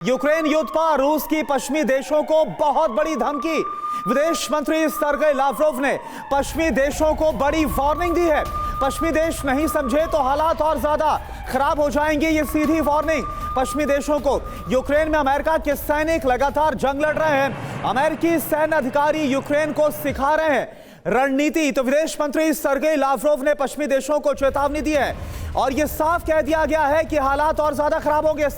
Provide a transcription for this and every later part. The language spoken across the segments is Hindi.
यूक्रेन युद्ध पर रूस की पश्चिमी देशों को बहुत बड़ी धमकी। विदेश मंत्री सर्गेई लावरोव ने पश्चिमी देशों को बड़ी वार्निंग दी है। पश्चिमी देश नहीं समझे तो हालात और ज्यादा खराब हो जाएंगे, ये सीधी वार्निंग पश्चिमी देशों को। यूक्रेन में अमेरिका के सैनिक लगातार जंग लड़ रहे हैं। अमेरिकी सैन्य अधिकारी यूक्रेन को सिखा रहे हैं रणनीति। तो विदेश मंत्री सर्गेई लावरोव ने पश्चिमी देशों को चेतावनी दी है और यह साफ कह दिया गया है कि हालात और ज्यादा खराब होंगे।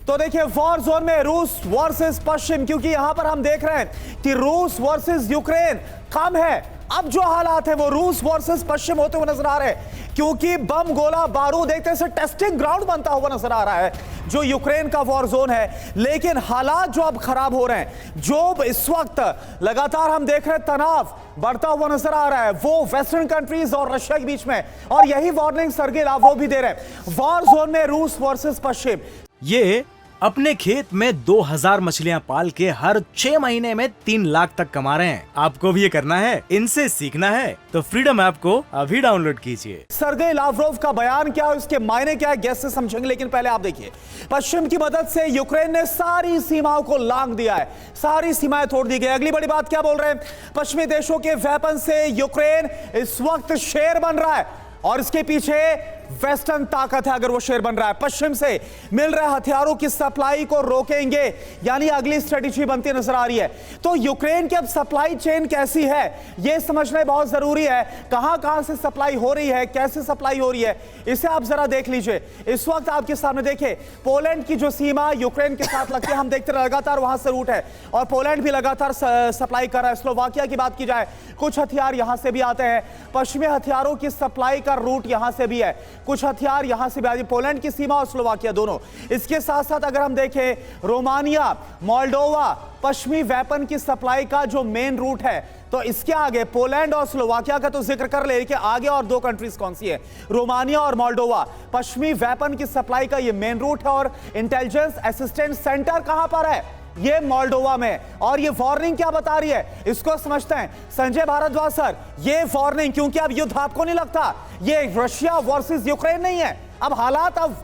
तो देखिए, वॉर जोन में रूस वर्सेस पश्चिम, क्योंकि यहां पर हम देख रहे हैं कि रूस वर्सेस यूक्रेन कम है। अब जो हालात है वो रूस वर्सेस पश्चिम होते हुए नजर आ रहे हैं, क्योंकि बम गोला बारूद एक तरह से टेस्टिंग ग्राउंड बनता हुआ नजर आ रहा है जो यूक्रेन का वॉर जोन है। लेकिन हालात जो अब खराब हो रहे हैं, जो इस वक्त लगातार हम देख रहे हैं तनाव बढ़ता हुआ नजर आ रहा है, वो वेस्टर्न कंट्रीज और रशिया के बीच में। और यही वार्निंग सर्गेई लावरोव भी दे रहे हैं। वॉर जोन में रूस वर्सेस पश्चिम। ये अपने खेत में 2000 मछलियां पाल के हर 6 महीने में 3 लाख तक कमा रहे हैं। आपको भी ये करना है, इनसे सीखना है तो फ्रीडम ऐप को अभी डाउनलोड कीजिए। सर्गेई लावरोव का बयान क्या है, उसके मायने क्या है, गैस से समझेंगे। लेकिन पहले आप देखिए, पश्चिम की मदद से यूक्रेन ने सारी सीमाओं को लांघ दिया है, सारी सीमाएं तोड़ दी गई। अगली बड़ी बात क्या बोल रहे हैं, पश्चिमी देशों के वेपन से यूक्रेन इस वक्त शेर बन रहा है और इसके पीछे वेस्टर्न ताकत है। अगर वो शेर बन रहा है, पश्चिम से मिल रहे हथियारों की सप्लाई को रोकेंगे, यानी अगली स्ट्रेटेजी बनती नजर आ रही है। तो यूक्रेन की अब सप्लाई चेन कैसी है यह समझना बहुत जरूरी है। कहां कहां से सप्लाई हो रही है, कैसे सप्लाई हो रही है, इसे आप जरा देख लीजिए। इस वक्त आपके सामने देखिए, पोलैंड की जो सीमा यूक्रेन के साथ लगती है, हम देखते हैं लगातार वहां से रूट है और पोलैंड भी लगातार सप्लाई कर रहा है। स्लोवाकिया की बात की जाए, कुछ हथियार यहां से भी आते हैं। पश्चिमी हथियारों की सप्लाई का रूट यहां से भी है, कुछ हथियार यहां से भी आते हैं। पोलैंड की सीमा और स्लोवाकिया दोनों। इसके साथ साथ अगर हम देखें, रोमानिया, मोल्डोवा, पश्चिमी वेपन की सप्लाई का जो मेन रूट है। तो इसके आगे पोलैंड और स्लोवाकिया का तो जिक्र कर ले, कि आगे और दो कंट्रीज कौन सी है, रोमानिया और मोल्डोवा। पश्चिमी वेपन की सप्लाई का ये मेन रूट है और इंटेलिजेंस असिस्टेंट सेंटर कहां पर है, ये मोल्डोवा में। और ये वार्निंग क्या बता रही है, इसको समझते हैं। संजय भारद्वाज सर, ये वार्निंग, क्योंकि अब युद्ध आपको नहीं लगता ये रशिया वर्सेस यूक्रेन नहीं है, अब हालात अब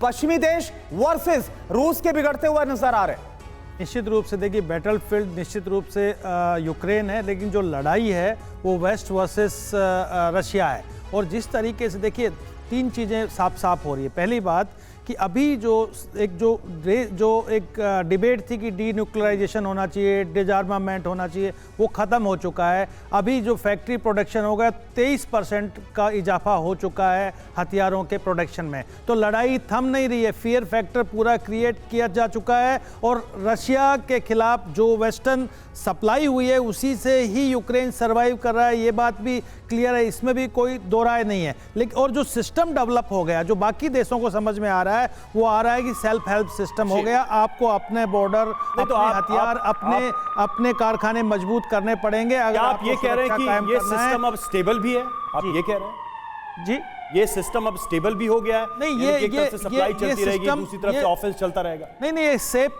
पश्चिमी देश वर्सेस रूस के बिगड़ते हुए नजर आ रहे हैं। निश्चित रूप से देखिए, बैटलफील्ड निश्चित रूप से यूक्रेन है, लेकिन जो लड़ाई है वो वेस्ट वर्सेस रशिया है। और जिस तरीके से देखिए, 3 चीज़ें साफ साफ हो रही है। पहली बात कि अभी जो एक डिबेट थी कि डीन्यूक्लियराइजेशन होना चाहिए, डिसआर्मामेंट होना चाहिए, वो ख़त्म हो चुका है। अभी जो फैक्ट्री प्रोडक्शन होगा, 23% का इजाफा हो चुका है हथियारों के प्रोडक्शन में। तो लड़ाई थम नहीं रही है, फियर फैक्टर पूरा क्रिएट किया जा चुका है और रशिया के खिलाफ जो वेस्टर्न सप्लाई हुई है उसी से ही यूक्रेन सर्वाइव कर रहा है, ये बात भी क्लियर है, इसमें भी कोई दो राय नहीं है। लेकिन और जो सिस्टम डेवलप हो गया, जो बाकी देशों को समझ में आ रहा है, वो आ रहा है कि सेल्फ हेल्प सिस्टम हो गया। आपको अपने बॉर्डर, अपने हथियार, अपने कारखाने मजबूत करने पड़ेंगे। अगर आप ये कह रहे हैं कि ये सिस्टम अब स्टेबल भी है, आप ये कह रहे हैं जी, ये सिस्टम अब स्टेबल भी हो गया है? नहीं, एक तरफ से सप्लाई चलती रहेगी, दूसरी तरफ से ऑफेंस चलता रहेगा। नहीं,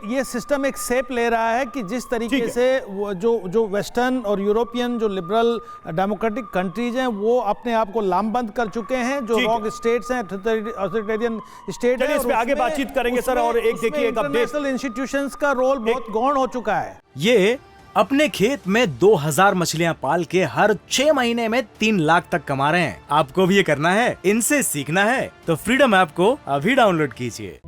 ये सिस्टम एक शेप ले रहा है कि जिस तरीके से जो वेस्टर्न और यूरोपियन जो लिबरल डेमोक्रेटिक कंट्रीज हैं, वो अपने आप को लामबंद कर चुके हैं। जो रॉक स्टेट्स हैं, ऑथोरिटेरियन स्टेट है, इस पे आगे बातचीत करेंगे सर। और एक देखिए, इंटरनेशनल इंस्टीट्यूशंस का रोल बहुत गौण हो चुका है। ये अपने खेत में 2000 मछलियां पाल के हर 6 महीने में 3 लाख तक कमा रहे हैं। आपको भी ये करना है, इनसे सीखना है तो फ्रीडम ऐप को अभी डाउनलोड कीजिए।